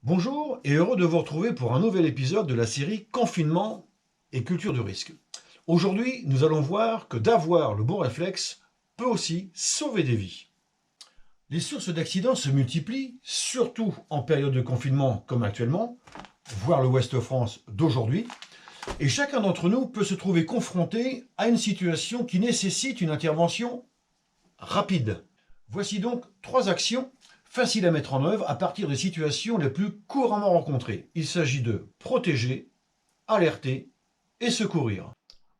Bonjour et heureux de vous retrouver pour un nouvel épisode de la série Confinement et culture du risque. Aujourd'hui, nous allons voir que d'avoir le bon réflexe peut aussi sauver des vies. Les sources d'accidents se multiplient, surtout en période de confinement comme actuellement, voire le Ouest France d'aujourd'hui, et chacun d'entre nous peut se trouver confronté à une situation qui nécessite une intervention rapide. Voici donc 3 actions faciles à mettre en œuvre à partir des situations les plus couramment rencontrées. Il s'agit de protéger, alerter et secourir.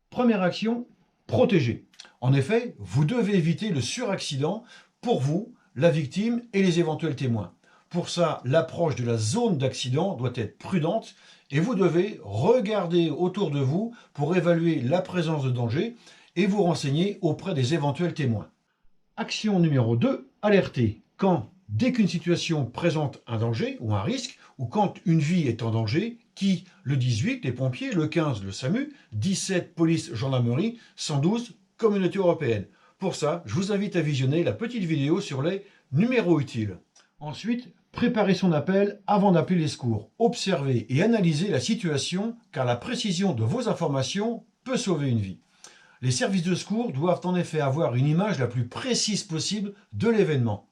Première action, protéger. En effet, vous devez éviter le suraccident pour vous, la victime et les éventuels témoins. Pour ça, l'approche de la zone d'accident doit être prudente et vous devez regarder autour de vous pour évaluer la présence de danger et vous renseigner auprès des éventuels témoins. Action numéro 2, alerter. Dès qu'une situation présente un danger ou un risque, ou quand une vie est en danger, qui, le 18, les pompiers, le 15, le SAMU, 17, police, gendarmerie, 112, communauté européenne. Pour ça, je vous invite à visionner la petite vidéo sur les numéros utiles. Ensuite, préparez son appel avant d'appeler les secours. Observez et analysez la situation, car la précision de vos informations peut sauver une vie. Les services de secours doivent en effet avoir une image la plus précise possible de l'événement.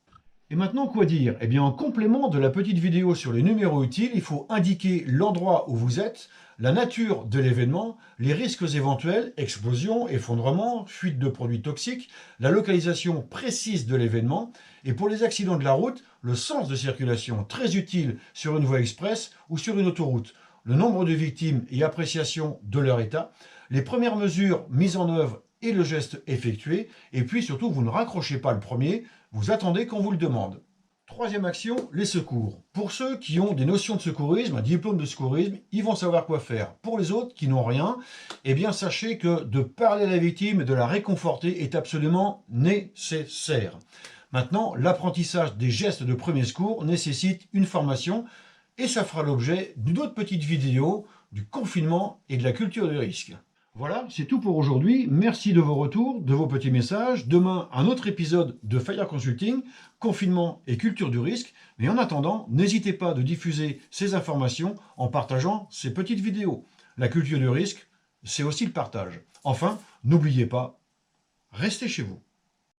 Et maintenant, quoi dire? Eh bien, en complément de la petite vidéo sur les numéros utiles, il faut indiquer l'endroit où vous êtes, la nature de l'événement, les risques éventuels, explosion, effondrement, fuite de produits toxiques, la localisation précise de l'événement, et pour les accidents de la route, le sens de circulation, très utile sur une voie express ou sur une autoroute, le nombre de victimes et appréciation de leur état, les premières mesures mises en œuvre et le geste effectué, et puis surtout, vous ne raccrochez pas le premier, vous attendez qu'on vous le demande. Troisième action, les secours. Pour ceux qui ont des notions de secourisme, un diplôme de secourisme, ils vont savoir quoi faire. Pour les autres qui n'ont rien, eh bien sachez que de parler à la victime et de la réconforter est absolument nécessaire. Maintenant, l'apprentissage des gestes de premier secours nécessite une formation et ça fera l'objet d'une autre petite vidéo du confinement et de la culture du risque. Voilà, c'est tout pour aujourd'hui. Merci de vos retours, de vos petits messages. Demain, un autre épisode de Fire Consulting, confinement et culture du risque. Mais en attendant, n'hésitez pas de diffuser ces informations en partageant ces petites vidéos. La culture du risque, c'est aussi le partage. Enfin, n'oubliez pas, restez chez vous.